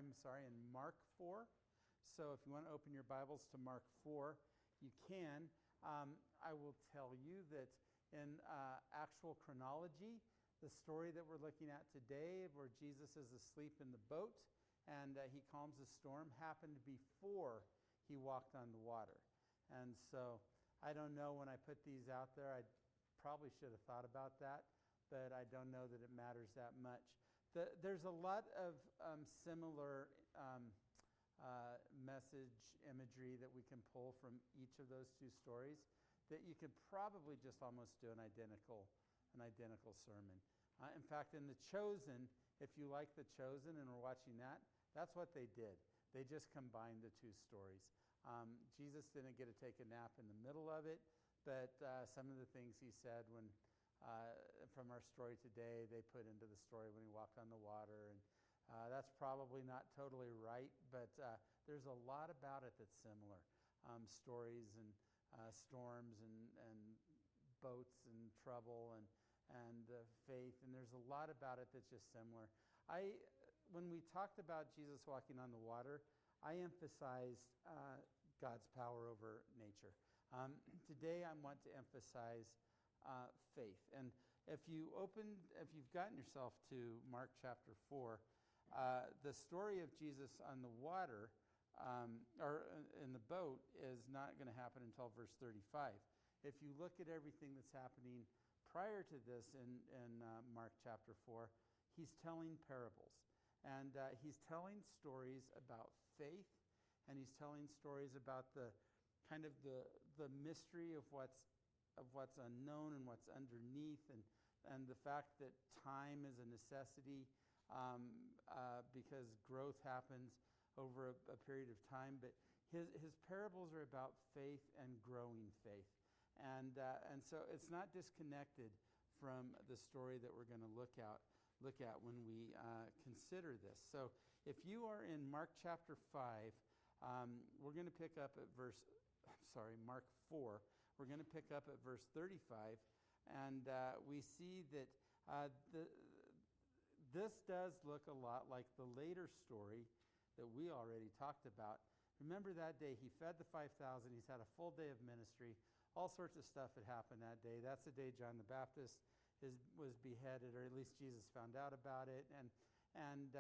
in Mark 4. So if you want to open your Bibles to Mark 4, you can. I will tell you that in actual chronology, the story that we're looking at today, where Jesus is asleep in the boat and he calms the storm, happened before he walked on the water. And so I don't know, when I put these out there, I probably should have thought about that, but I don't know that it matters that much. There's a lot of similar message imagery that we can pull from each of those two stories that you could probably just almost do an identical sermon. In fact, in The Chosen, if you like The Chosen and we're watching that, that's what they did. They just combined the two stories. Jesus didn't get to take a nap in the middle of it, but some of the things he said when from our story today, they put into the story when he walked on the water. And that's probably not totally right, but there's a lot about it that's similar. Stories and storms and boats and trouble and faith, and there's a lot about it that's just similar. When we talked about Jesus walking on the water, I emphasized God's power over nature. Today I want to emphasize faith. And if you've gotten yourself to Mark chapter 4, the story of Jesus on the water, or in the boat, is not going to happen until verse 35. If you look at everything that's happening prior to this in Mark chapter 4, he's telling parables. And he's telling stories about faith, and he's telling stories about the kind of the mystery of what's unknown and what's underneath, and the fact that time is a necessity because growth happens over a period of time. But his parables are about faith and growing faith, and so it's not disconnected from the story that we're going to look at when we consider this. So if you are in Mark chapter 5, we're going to pick up at Mark 4. We're going to pick up at verse 35, and we see that this does look a lot like the later story that we already talked about. Remember that day he fed the 5,000. He's had a full day of ministry. All sorts of stuff had happened that day. That's the day John the Baptist was beheaded, or at least Jesus found out about it, and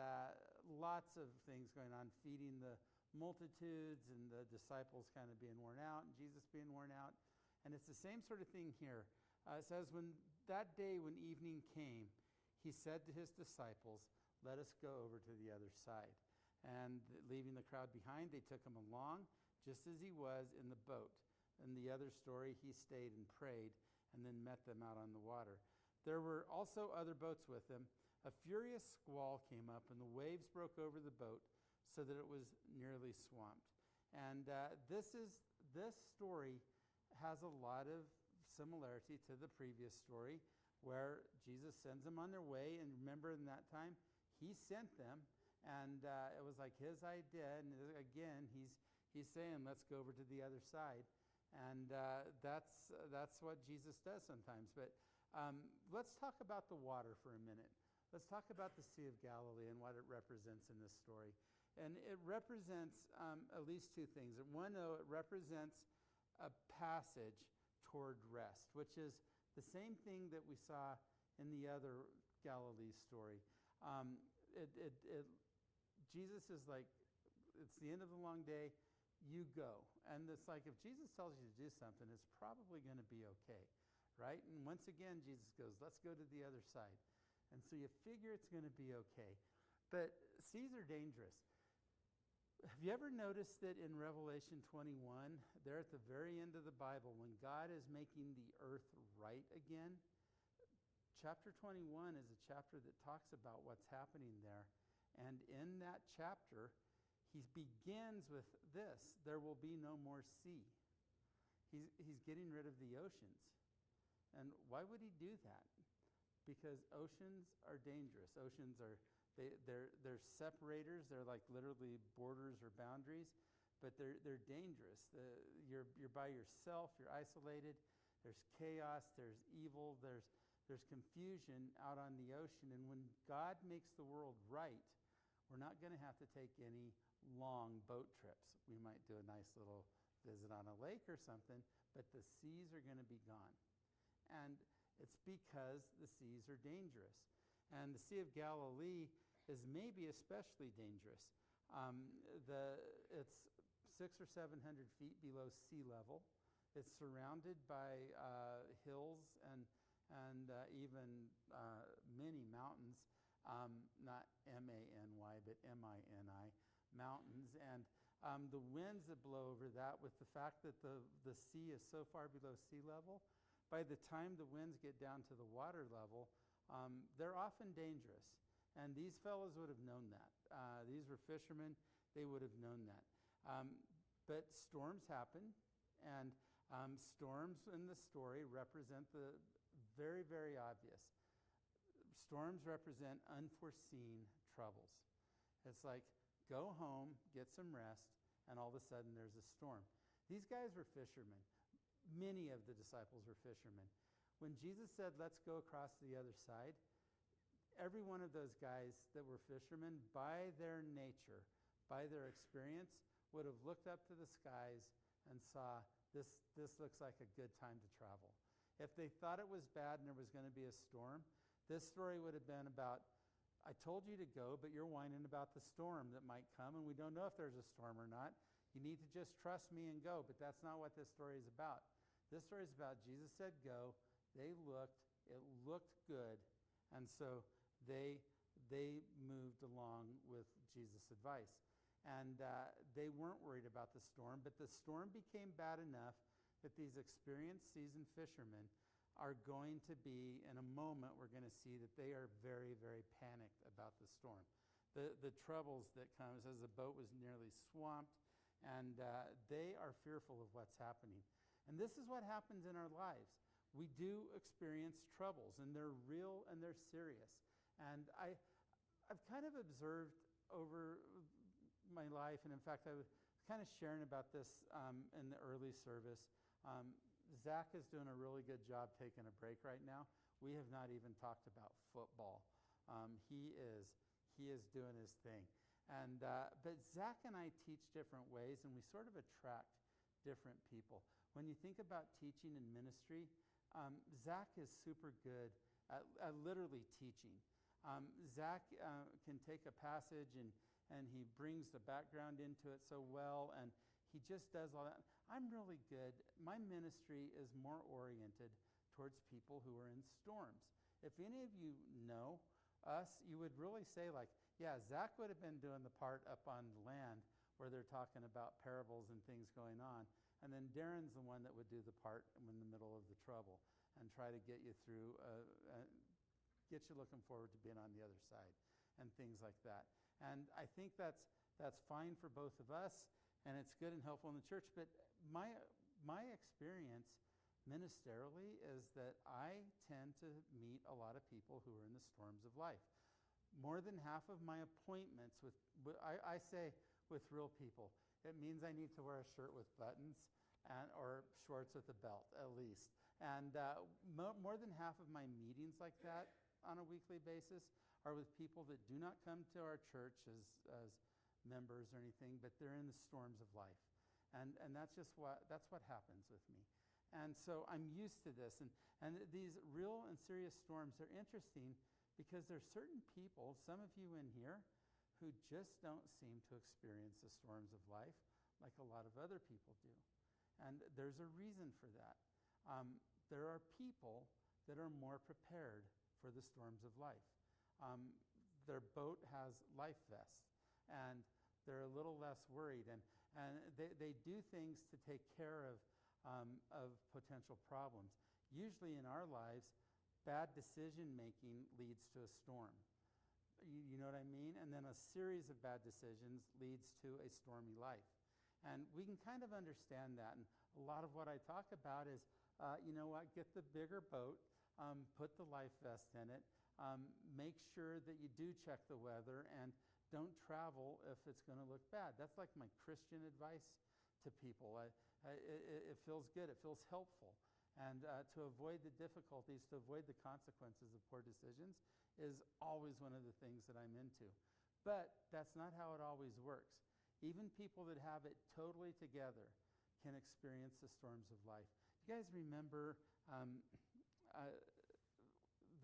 lots of things going on, feeding the multitudes and the disciples kind of being worn out and Jesus being worn out. And it's the same sort of thing here. It says, when that day when evening came, he said to his disciples, "Let us go over to the other side." And leaving the crowd behind, they took him along just as he was in the boat. In the other story, he stayed and prayed and then met them out on the water. There were also other boats with him. A furious squall came up, and the waves broke over the boat so that it was nearly swamped. And this story has a lot of similarity to the previous story, where Jesus sends them on their way. And remember, in that time, he sent them, and it was like his idea. And again, he's saying, "Let's go over to the other side." And that's what Jesus does sometimes. But let's talk about the water for a minute. Let's talk about the Sea of Galilee and what it represents in this story. And it represents at least two things. One, though, it represents a passage toward rest, which is the same thing that we saw in the other Galilee story. Jesus is like, it's the end of the long day, you go. And it's like, if Jesus tells you to do something, it's probably going to be okay, right? And once again, Jesus goes, "Let's go to the other side." And so you figure it's going to be okay. But seas are dangerous. Have you ever noticed that in Revelation 21, there at the very end of the Bible, when God is making the earth right again, chapter 21 is a chapter that talks about what's happening there. And in that chapter, he begins with this: there will be no more sea. He's getting rid of the oceans. And why would he do that? Because oceans are dangerous. Oceans are they're separators. They're like literally borders or boundaries, but they're dangerous. You're by yourself. You're isolated. There's chaos. There's evil. There's confusion out on the ocean. And when God makes the world right, We're not going to have to take any long boat trips. We might do a nice little visit on a lake or something, but the seas are going to be gone. And it's because the seas are dangerous. And the Sea of Galilee is maybe especially dangerous. It's 600 or 700 feet below sea level. It's surrounded by hills and even many mountains, not M-A-N-Y, but M-I-N-I, mountains. And the winds that blow over that, with the fact that the sea is so far below sea level, by the time the winds get down to the water level, they're often dangerous. And these fellows would have known that. These were fishermen. They would have known that. But storms happen, and storms in the story represent the very, very obvious. Storms represent unforeseen troubles. It's like, go home, get some rest, and all of a sudden there's a storm. These guys were fishermen. Many of the disciples were fishermen. When Jesus said, let's go across to the other side, every one of those guys that were fishermen, by their nature, by their experience, would have looked up to the skies and saw, this looks like a good time to travel. If they thought it was bad and there was going to be a storm, this story would have been about, I told you to go, but you're whining about the storm that might come, and we don't know if there's a storm or not. You need to just trust me and go, but that's not what this story is about. This story is about Jesus said go, they looked, it looked good, and so they moved along with Jesus' advice. And they weren't worried about the storm, but the storm became bad enough that these experienced, seasoned fishermen are going to be, in a moment, we're going to see that they are very, very panicked about the storm. The troubles that comes as the boat was nearly swamped, and they are fearful of what's happening. And this is what happens in our lives. We do experience troubles, and they're real and they're serious. And I've kind of observed over my life, and in fact, I was kind of sharing about this in the early service. Zach is doing a really good job taking a break right now. We have not even talked about football. He is doing his thing. And but Zach and I teach different ways, and we sort of attract different people. When you think about teaching and ministry, Zach is super good at literally teaching. Zach can take a passage and he brings the background into it so well, and he just does all that. I'm really good. My ministry is more oriented towards people who are in storms. If any of you know us, you would really say, like, yeah, Zach would have been doing the part up on the land where they're talking about parables and things going on. And then Darrin's the one that would do the part in the middle of the trouble and try to get you through, get you looking forward to being on the other side and things like that. And I think that's fine for both of us, and it's good and helpful in the church. But my experience ministerially is that I tend to meet a lot of people who are in the storms of life. More than half of my appointments I say with real people, it means I need to wear a shirt with buttons or shorts with a belt, at least. And more than half of my meetings like that on a weekly basis are with people that do not come to our church as members or anything, but they're in the storms of life. And that's what happens with me. And so I'm used to this. And these real and serious storms are interesting because there's certain people, some of you in here, who just don't seem to experience the storms of life like a lot of other people do. And there's a reason for that. There are people that are more prepared for the storms of life. Their boat has life vests, and they're a little less worried. And they do things to take care of potential problems. Usually in our lives, bad decision-making leads to a storm. You know what I mean? And then a series of bad decisions leads to a stormy life. And we can kind of understand that. And a lot of what I talk about is, you know what, get the bigger boat, put the life vest in it, make sure that you do check the weather, and don't travel if it's going to look bad. That's like my Christian advice to people. It feels good. It feels helpful. And to avoid the difficulties, to avoid the consequences of poor decisions is always one of the things that I'm into. But that's not how it always works. Even people that have it totally together can experience the storms of life. You guys remember,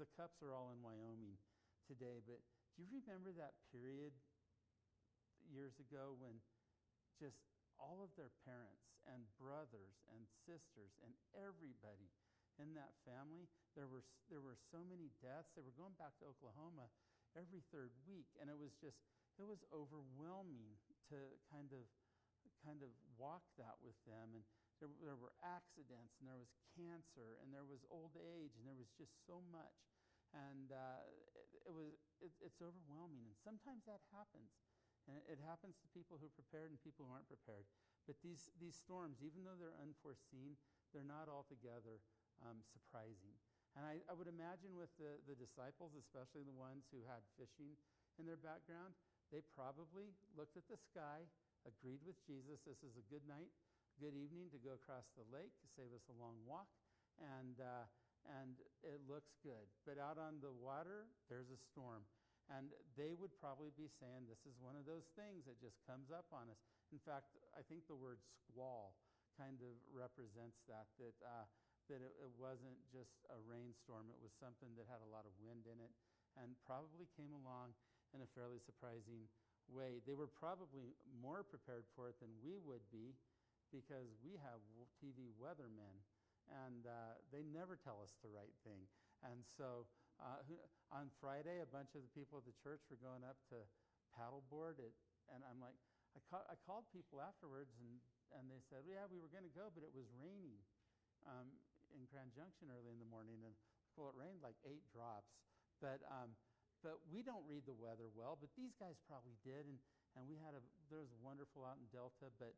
the Cups are all in Wyoming today, but do you remember that period years ago when just all of their parents and brothers and sisters and everybody in that family, there were so many deaths. They were going back to Oklahoma every third week, and it was overwhelming to kind of walk that with them. And there were accidents, and there was cancer, and there was old age, and there was just so much. And it's overwhelming, and sometimes that happens. And it happens to people who are prepared and people who aren't prepared. But these storms, even though they're unforeseen, they're not altogether surprising. And I would imagine with the disciples, especially the ones who had fishing in their background, they probably looked at the sky, agreed with Jesus, this is a good night, good evening to go across the lake to save us a long walk, and it looks good. But out on the water, there's a storm. And they would probably be saying, this is one of those things that just comes up on us. In fact, I think the word squall kind of represents that it wasn't just a rainstorm. It was something that had a lot of wind in it and probably came along in a fairly surprising way. They were probably more prepared for it than we would be, because we have TV weathermen, and they never tell us the right thing. And so on Friday, a bunch of the people at the church were going up to paddleboard, and I'm like, I called people afterwards, and they said, well, yeah, we were going to go, but it was raining in Grand Junction early in the morning, and well, it rained like 8 drops. But we don't read the weather well, but these guys probably did, and there was wonderful out in Delta, but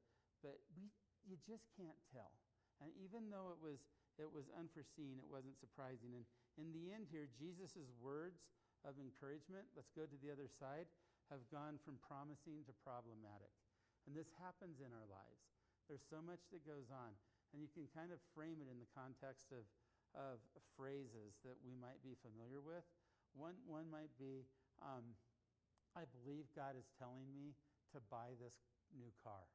you just can't tell. And even though it was unforeseen, it wasn't surprising. And in the end here, Jesus' words of encouragement, let's go to the other side, have gone from promising to problematic. And this happens in our lives. There's so much that goes on. And you can kind of frame it in the context of phrases that we might be familiar with. One might be, I believe God is telling me to buy this new car.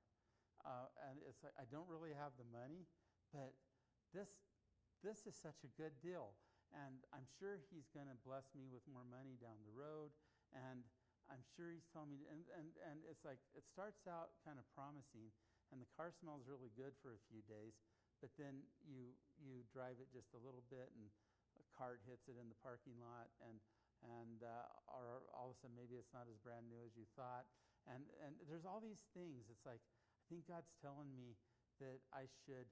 And it's like, I don't really have the money, but this is such a good deal. And I'm sure he's going to bless me with more money down the road. And I'm sure he's telling me, and it's like, it starts out kind of promising, and the car smells really good for a few days, but then you drive it just a little bit, and a cart hits it in the parking lot, or all of a sudden maybe it's not as brand new as you thought. And there's all these things. It's like, I think God's telling me that I should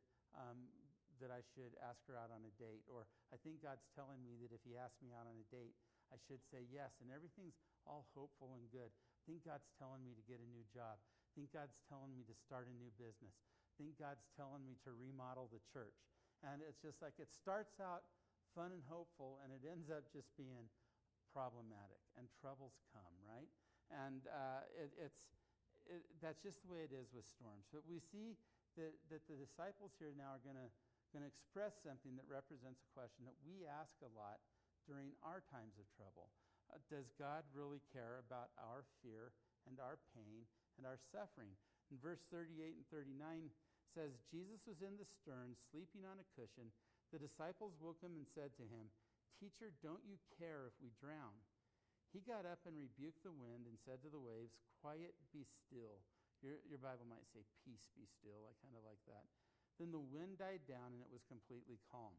ask her out on a date. Or I think God's telling me that if he asks me out on a date, I should say yes. And everything's all hopeful and good. I think God's telling me to get a new job. I think God's telling me to start a new business. I think God's telling me to remodel the church. And it's just like, it starts out fun and hopeful, and it ends up just being problematic, and troubles come, right? And that's just the way it is with storms. But we see that the disciples here now are going to express something that represents a question that we ask a lot during our times of trouble. Does God really care about our fear and our pain and our suffering? In verse 38 and 39 says, Jesus was in the stern, sleeping on a cushion. The disciples woke him and said to him, Teacher, don't you care if we drown? He got up and rebuked the wind and said to the waves, Quiet, be still. Your Bible might say, Peace, be still. I kind of like that. Then the wind died down and it was completely calm.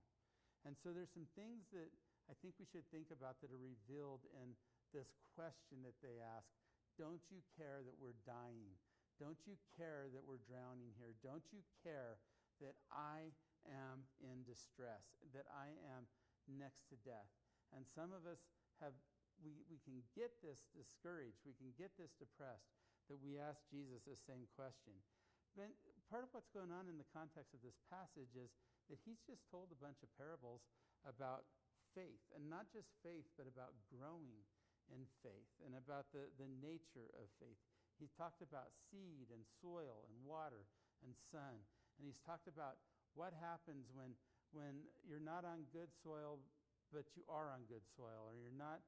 And so there's some things that I think we should think about that are revealed in this question that they ask. Don't you care that we're dying? Don't you care that we're drowning here? Don't you care that I am in distress, that I am next to death? And some of us we can get this discouraged, we can get this depressed, that we ask Jesus the same question. But part of what's going on in the context of this passage is that he's just told a bunch of parables about faith, and not just faith, but about growing in faith and about the nature of faith. He's talked about seed and soil and water and sun, and he's talked about what happens when you're not on good soil, but you are on good soil, or you're not,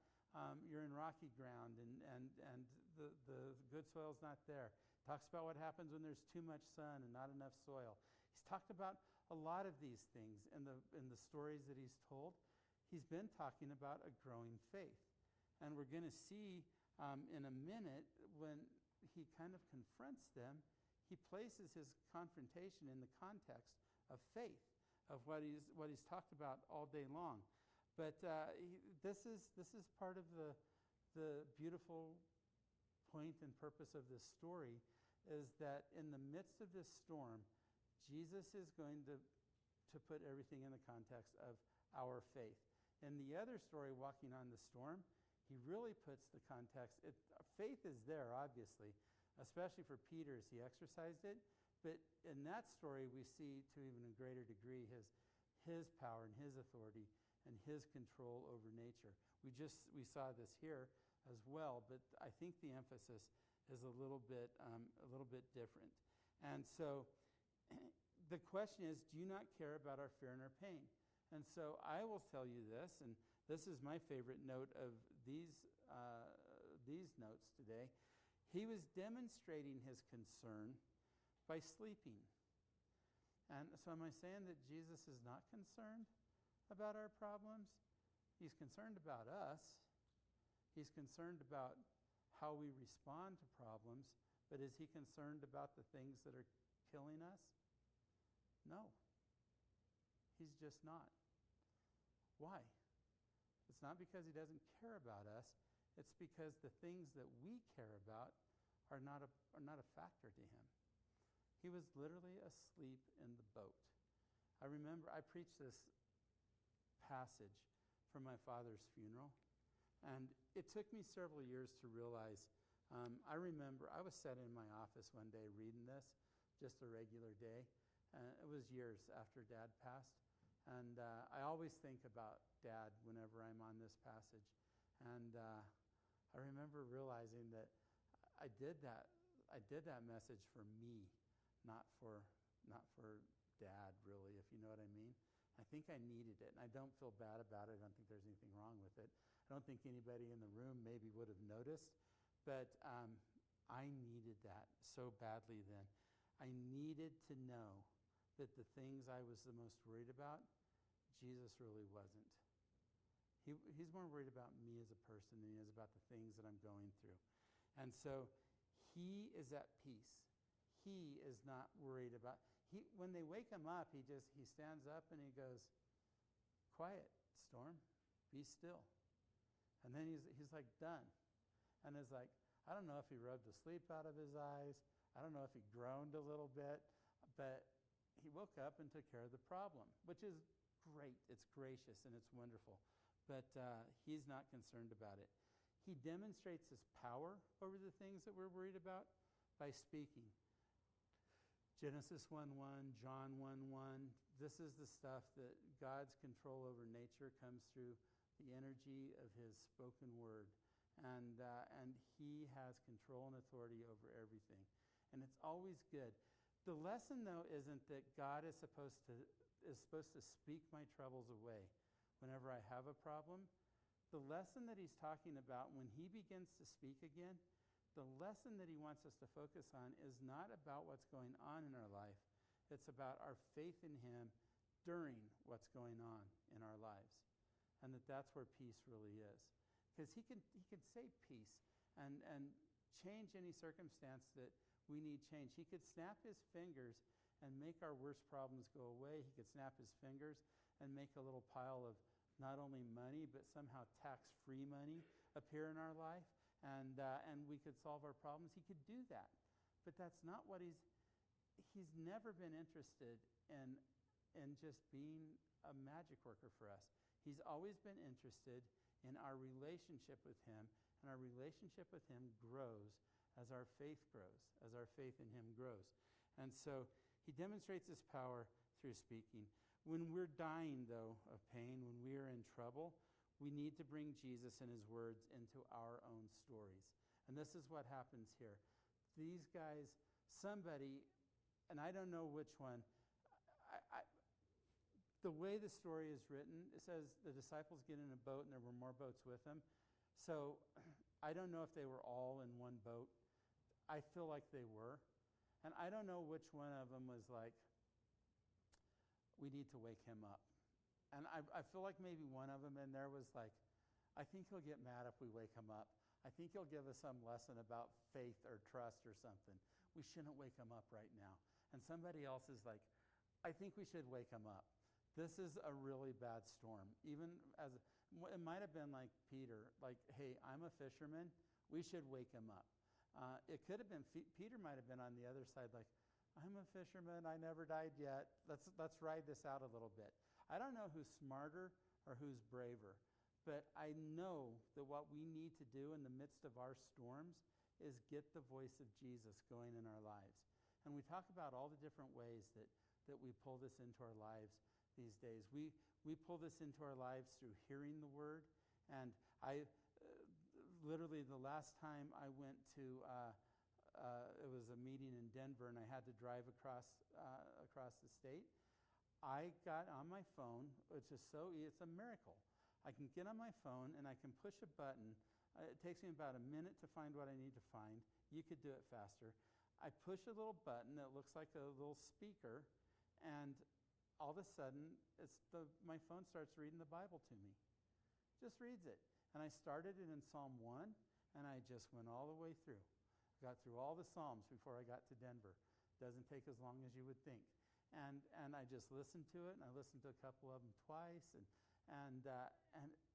you're in rocky ground, and the good soil's not there. Talks about what happens when there's too much sun and not enough soil. He's talked about a lot of these things in the stories that he's told. He's been talking about a growing faith. And we're going to see in a minute when he kind of confronts them, he places his confrontation in the context of faith, of what he's talked about all day long. But this is part of the beautiful point and purpose of this story, is that in the midst of this storm, Jesus is going to put everything in the context of our faith. In the other story, Walking on the Storm, he really puts the context. Faith is there, obviously, especially for Peter as he exercised it. But in that story, we see to even a greater degree his power and his authority and his control over nature. We saw this here as well, but I think the emphasis is a little bit different. And so the question is, do you not care about our fear and our pain? And so I will tell you this, and this is my favorite note of these notes today. He was demonstrating his concern by sleeping. And so am I saying that Jesus is not concerned about our problems? He's concerned about us. He's concerned about how we respond to problems, but is he concerned about the things that are killing us? No. He's just not. Why? It's not because he doesn't care about us. It's because the things that we care about are not a factor to him. He was literally asleep in the boat. I remember I preached this passage for my father's funeral, and it took me several years to realize. I remember I was sitting in my office one day reading this, just a regular day. It was years after Dad passed. And I always think about Dad whenever I'm on this passage. And I remember realizing that I did that message for me, not for Dad, really, if you know what I mean. I think I needed it, and I don't feel bad about it. I don't think there's anything wrong with it. I don't think anybody in the room maybe would have noticed, but I needed that so badly then. I needed to know that the things I was the most worried about, Jesus really wasn't. He's more worried about me as a person than he is about the things that I'm going through. And so he is at peace. He is not worried about, when they wake him up, he stands up and he goes, "Quiet, storm, be still." And then he's like done. And it's like, I don't know if he rubbed the sleep out of his eyes. I don't know if he groaned a little bit, but he woke up and took care of the problem, which is great. It's gracious and it's wonderful. But he's not concerned about it. He demonstrates his power over the things that we're worried about by speaking. Genesis 1:1, John 1:1. This is the stuff that God's control over nature comes through the energy of his spoken word. And he has control and authority over everything. And it's always good. The lesson, though, isn't that God is supposed to speak my troubles away whenever I have a problem. The lesson that he's talking about when he begins to speak again, the lesson that he wants us to focus on is not about what's going on in our life. It's about our faith in him during what's going on in our lives. And that's where peace really is. Because he can say peace and change any circumstance that we need change. He could snap his fingers and make our worst problems go away. He could snap his fingers and make a little pile of not only money, but somehow tax-free money appear in our life, and we could solve our problems. He could do that. But that's not what he's never been interested in just being a magic worker for us. He's always been interested in our relationship with him, and our relationship with him grows as our faith grows, as our faith in him grows. And so he demonstrates his power through speaking. When we're dying, though, of pain, when we are in trouble, we need to bring Jesus and his words into our own stories. And this is what happens here. These guys, somebody, and I don't know which one, the way the story is written, it says the disciples get in a boat and there were more boats with them. So I don't know if they were all in one boat. I feel like they were. And I don't know which one of them was like, we need to wake him up. And I feel like maybe one of them in there was like, I think he'll get mad if we wake him up. I think he'll give us some lesson about faith or trust or something. We shouldn't wake him up right now. And somebody else is like, I think we should wake him up. This is a really bad storm. Even as it might have been like Peter, like, hey, I'm a fisherman. We should wake him up. It could have been Peter might have been on the other side, like, I'm a fisherman. I never died yet. Let's ride this out a little bit. I don't know who's smarter or who's braver, but I know that what we need to do in the midst of our storms is get the voice of Jesus going in our lives. And we talk about all the different ways that we pull this into our lives these days. We pull this into our lives through hearing the word. And I literally the last time I went to it was a meeting in Denver, and I had to drive across the state. I got on my phone, which is it's a miracle. I can get on my phone and I can push a button. It takes me about a minute to find what I need to find. You could do it faster. I push a little button that looks like a little speaker, and all of a sudden, my phone starts reading the Bible to me. Just reads it. And I started it in Psalm 1, and I just went all the way through. Got through all the Psalms before I got to Denver. Doesn't take as long as you would think. And I just listened to it, and I listened to a couple of them twice. And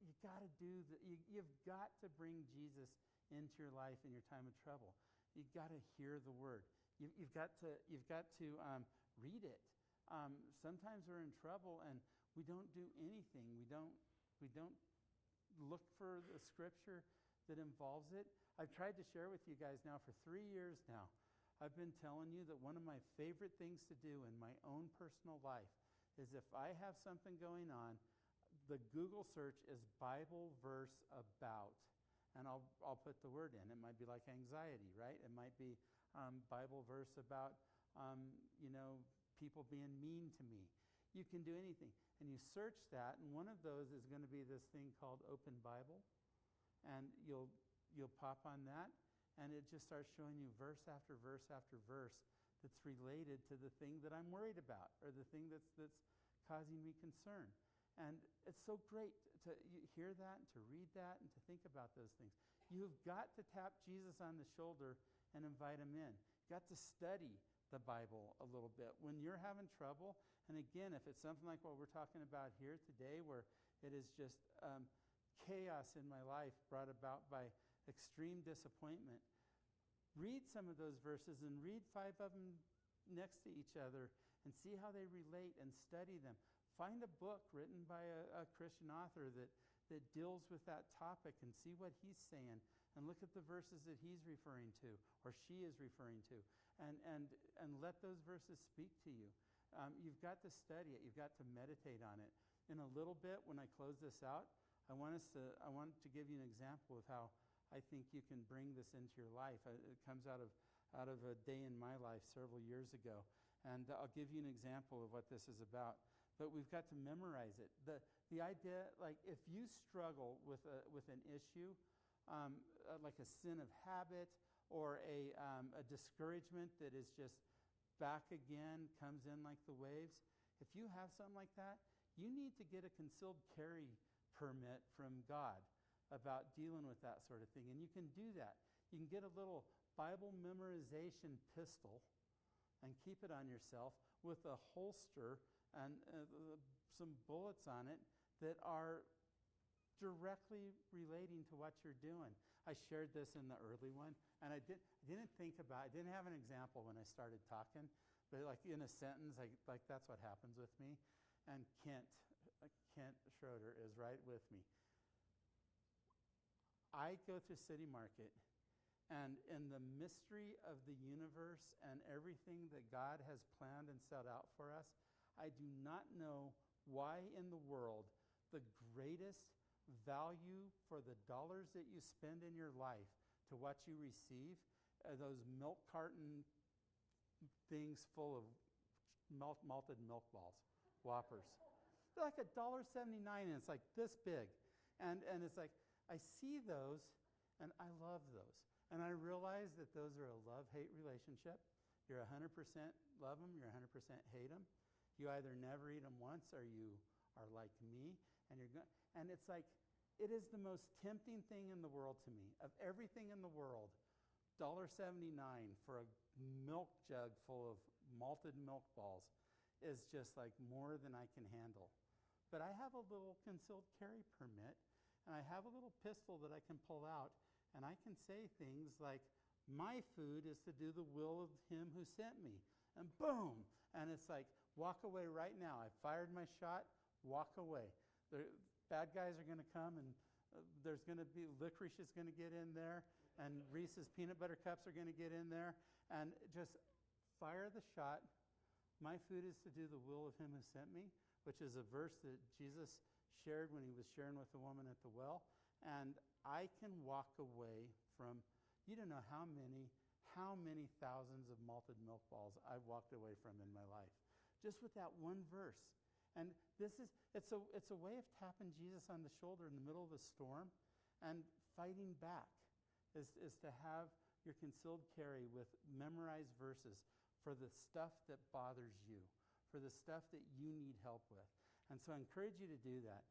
you got to do you've got to bring Jesus into your life in your time of trouble. You've got to hear the word. You've got to read it. Sometimes we're in trouble and we don't do anything. We don't look for the scripture that involves it. I've tried to share with you guys now for 3 years now. I've been telling you that one of my favorite things to do in my own personal life is if I have something going on, the Google search is Bible verse about, and I'll put the word in. It might be like anxiety, right? It might be Bible verse about people being mean to me. You can do anything. And you search that, and one of those is going to be this thing called Open Bible. And you'll pop on that, and it just starts showing you verse after verse after verse that's related to the thing that I'm worried about or the thing that's causing me concern. And it's so great to hear that and to read that and to think about those things. You've got to tap Jesus on the shoulder and invite him in. You've got to study the Bible a little bit. When you're having trouble, and again, if it's something like what we're talking about here today, where it is just chaos in my life brought about by extreme disappointment, read some of those verses and read 5 of them next to each other and see how they relate and study them. Find a book written by a Christian author that deals with that topic and see what he's saying, and look at the verses that he's referring to or she is referring to, and let those verses speak to you. You've got to study it. You've got to meditate on it. In a little bit, when I close this out, I want to give you an example of how I think you can bring this into your life. It comes out of a day in my life several years ago, and I'll give you an example of what this is about. But we've got to memorize it. The idea, like if you struggle with an issue, like a sin of habit or a discouragement that is just back again, comes in like the waves, if you have something like that, you need to get a concealed carry permit from God about dealing with that sort of thing. And you can do that. You can get a little Bible memorization pistol and keep it on yourself with a holster and some bullets on it that are directly relating to what you're doing. I shared this in the early one, and I didn't have an example when I started talking, but like in a sentence, like that's what happens with me. And Kent Schroeder is right with me. I go through City Market, and in the mystery of the universe and everything that God has planned and set out for us, I do not know why in the world the greatest value for the dollars that you spend in your life to what you receive are those milk carton things full of malted milk balls, Whoppers. They're like $1.79, and it's like this big. And it's like, I see those, And I love those. And I realize that those are a love-hate relationship. You're 100% love them, you're 100% hate them. You either never eat them once or you are like me. And it's like, it is the most tempting thing in the world to me. Of everything in the world, $1.79 for a milk jug full of malted milk balls is just like more than I can handle. But I have a little concealed carry permit, and I have a little pistol that I can pull out, and I can say things like, my food is to do the will of him who sent me. And boom! And it's like, walk away right now. I fired my shot, walk away. The bad guys are going to come, and there's going to be, licorice is going to get in there, and Reese's peanut butter cups are going to get in there, and just fire the shot. My food is to do the will of him who sent me, which is a verse that Jesus shared when he was sharing with the woman at the well. And I can walk away from, you don't know how many thousands of malted milk balls I've walked away from in my life, just with that one verse. And it's a way of tapping Jesus on the shoulder in the middle of a storm and fighting back, is to have your concealed carry with memorized verses for the stuff that bothers you, for the stuff that you need help with. And so I encourage you to do that.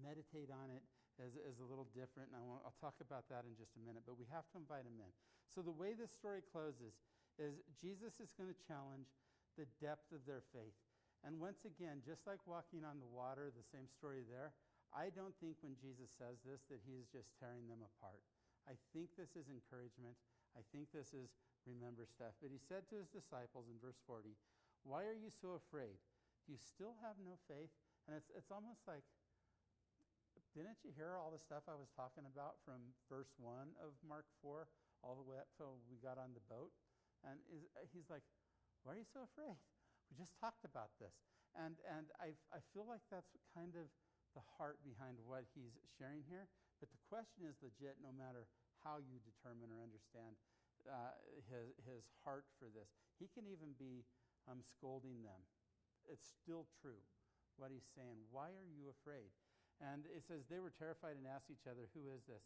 Meditate on it as a little different, and I'll talk about that in just a minute, but we have to invite him in. So the way this story closes is Jesus is going to challenge the depth of their faith. And once again, just like walking on the water, the same story there, I don't think when Jesus says this that he is just tearing them apart. I think this is encouragement. I think this is remember stuff. But he said to his disciples in verse 40, why are you so afraid? Do you still have no faith? And it's almost like, didn't you hear all the stuff I was talking about from verse 1 of Mark 4 all the way up till we got on the boat? And he's like, why are you so afraid? We just talked about this. And I feel like that's kind of the heart behind what he's sharing here. But the question is legit no matter how you determine or understand his heart for this. He can even be scolding them. It's still true what he's saying. Why are you afraid? And it says they were terrified and asked each other, who is this?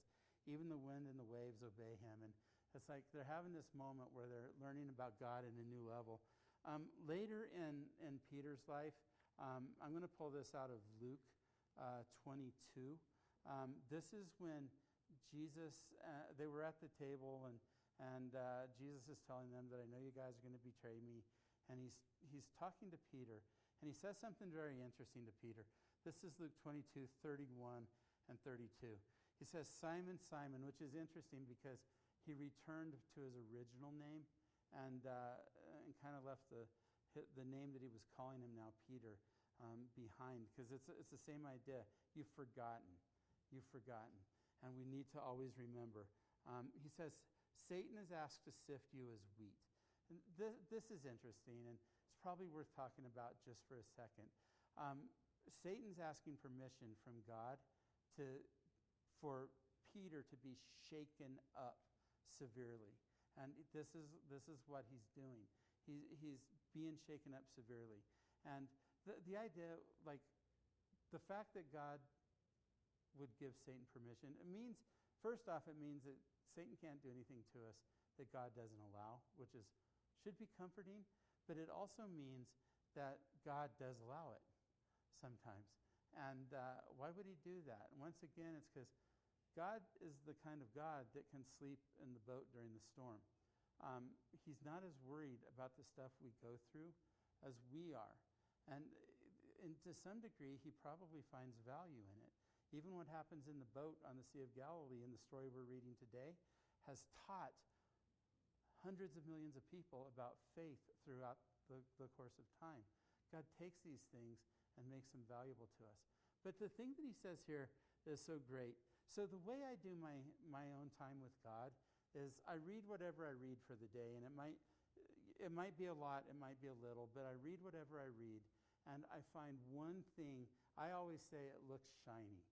Even the wind and the waves obey him. And it's like they're having this moment where they're learning about God in a new level. Later in Peter's life, I'm going to pull this out of Luke 22. This is when Jesus, they were at the table, and Jesus is telling them that I know you guys are going to betray me. And he's talking to Peter, and he says something very interesting to Peter. This is Luke 22, 31 and 32. He says, Simon, Simon, which is interesting because he returned to his original name and kind of left the name that he was calling him now, Peter, behind, because it's the same idea. You've forgotten. And we need to always remember. He says, Satan is asked to sift you as wheat. And this is interesting, and it's probably worth talking about just for a second. Satan's asking permission from God for Peter to be shaken up severely. And this is what he's doing. He's being shaken up severely. And the idea, like, the fact that God would give Satan permission, it means, first off, it means that Satan can't do anything to us that God doesn't allow, which should be comforting, but it also means that God does allow it sometimes. And why would he do that? And once again, it's because God is the kind of God that can sleep in the boat during the storm. He's not as worried about the stuff we go through as we are. And to some degree, he probably finds value in it. Even what happens in the boat on the Sea of Galilee in the story we're reading today has taught hundreds of millions of people about faith throughout the course of time. God takes these things and makes them valuable to us. But the thing that he says here is so great. So the way I do my own time with God is I read whatever I read for the day, and it might be a lot, it might be a little, but I read whatever I read, and I find one thing. I always say it looks shiny.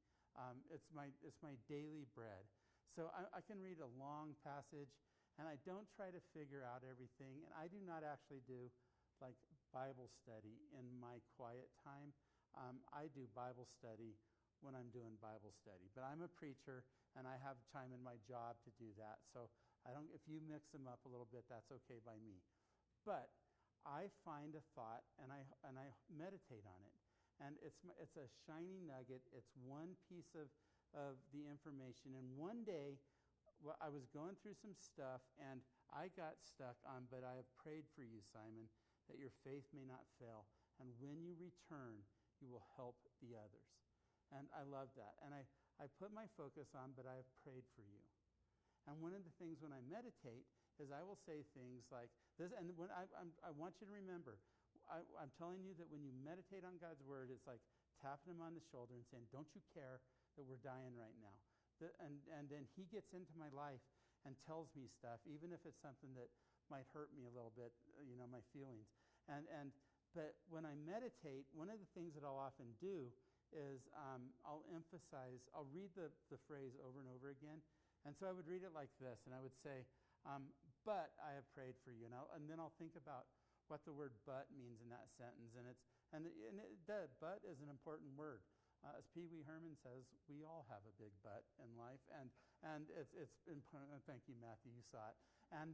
It's my daily bread. So I can read a long passage, and I don't try to figure out everything, and I do not actually do like Bible study in my quiet time. I do Bible study when I'm doing Bible study. But I'm a preacher, and I have time in my job to do that. So if you mix them up a little bit, that's okay by me. But I find a thought, and I meditate on it. And it's a shiny nugget. It's one piece of the information. And one day, I was going through some stuff, and I got stuck on, but I have prayed for you, Simon, that your faith may not fail. And when you return, you will help the others. And I love that. And I put my focus on, but I have prayed for you. And one of the things when I meditate is I will say things like this. And when I want you to remember, I'm telling you that when you meditate on God's word, it's like tapping him on the shoulder and saying, don't you care that we're dying right now? And then he gets into my life and tells me stuff, even if it's something that might hurt me a little bit, my feelings. But when I meditate, one of the things that I'll often do is I'll read the phrase over and over again. And so I would read it like this, and I would say, but I have prayed for you. And then I'll think about what the word but means in that sentence. But is an important word. As Pee Wee Herman says, we all have a big but in life. And it's important. Thank you, Matthew, you saw it. And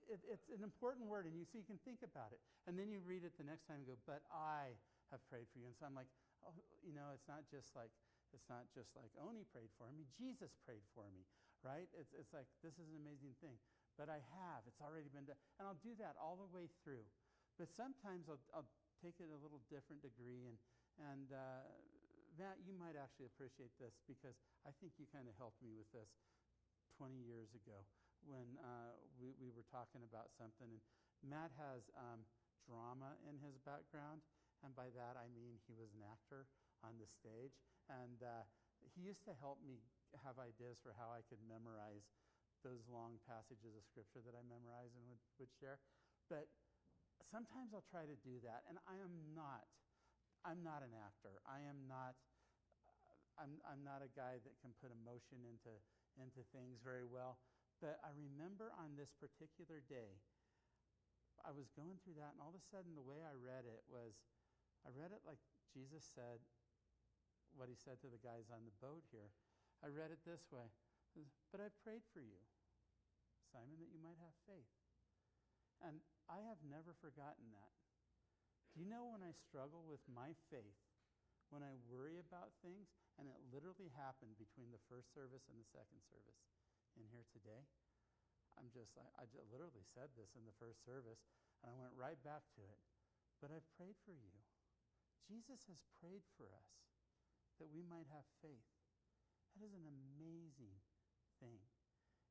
it's an important word, and so you can think about it. And then you read it the next time and go, but I have prayed for you. And so I'm like, oh, it's not just like Oni prayed for me. Jesus prayed for me, right? It's like, this is an amazing thing. But I have. It's already been done. And I'll do that all the way through. But sometimes I'll take it a little different degree. And Matt, you might actually appreciate this, because I think you kind of helped me with this 20 years ago when we were talking about something. And Matt has drama in his background. And by that, I mean he was an actor on the stage. And he used to help me have ideas for how I could memorize those long passages of Scripture that I memorize and would share. But sometimes I'll try to do that. And I'm not an actor. I'm not a guy that can put emotion into things very well. But I remember on this particular day, I was going through that, and all of a sudden the way I read it was, I read it like Jesus said what he said to the guys on the boat here. I read it this way, but I prayed for you, Simon, that you might have faith. And I have never forgotten that. Do you know when I struggle with my faith, when I worry about things, and it literally happened between the first service and the second service in here today? I just literally said this in the first service, and I went right back to it. But I've prayed for you. Jesus has prayed for us that we might have faith. That is an amazing thing.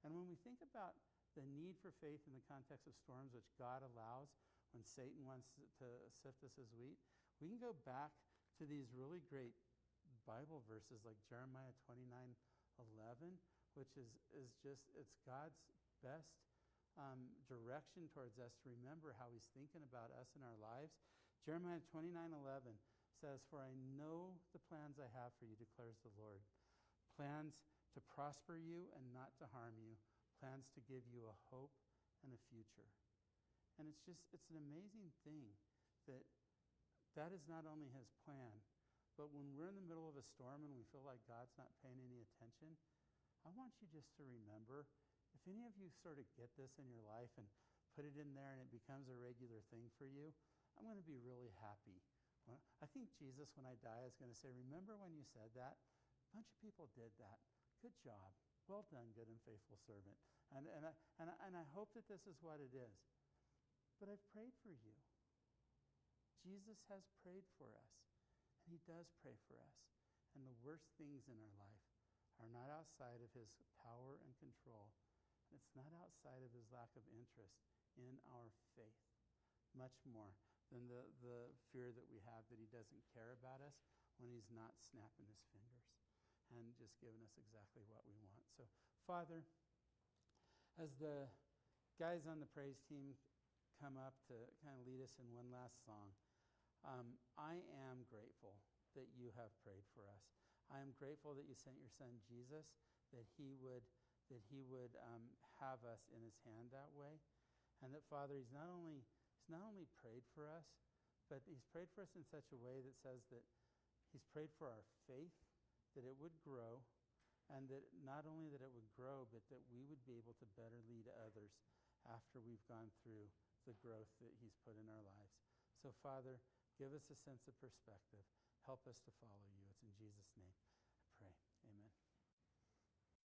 And when we think about the need for faith in the context of storms, which God allows when Satan wants to sift us as wheat, we can go back to these really great Bible verses like Jeremiah 29:11, which is it's God's best direction towards us to remember how he's thinking about us in our lives. Jeremiah 29:11 says, "For I know the plans I have for you, declares the Lord. Plans to prosper you and not to harm you. Plans to give you a hope and a future." And it's an amazing thing that is not only his plan, but when we're in the middle of a storm and we feel like God's not paying any attention, I want you just to remember, if any of you sort of get this in your life and put it in there and it becomes a regular thing for you, I'm going to be really happy. I think Jesus, when I die, is going to say, remember when you said that? A bunch of people did that. Good job. Well done, good and faithful servant. And I hope that this is what it is. But I've prayed for you. Jesus has prayed for us. And he does pray for us. And the worst things in our life are not outside of his power and control. And it's not outside of his lack of interest in our faith. Much more than the fear that we have that he doesn't care about us when he's not snapping his fingers and just giving us exactly what we want. So, Father, as the guys on the praise team come up to kind of lead us in one last song, I am grateful that you have prayed for us. I am grateful that you sent your son Jesus, that he would have us in his hand that way, and that, Father, he's not only prayed for us, but he's prayed for us in such a way that says that He's prayed for our faith, that it would grow, and that not only that it would grow, but that we would be able to better lead others after we've gone through the growth that he's put in our lives. So, Father, give us a sense of perspective. Help us to follow you. It's in Jesus'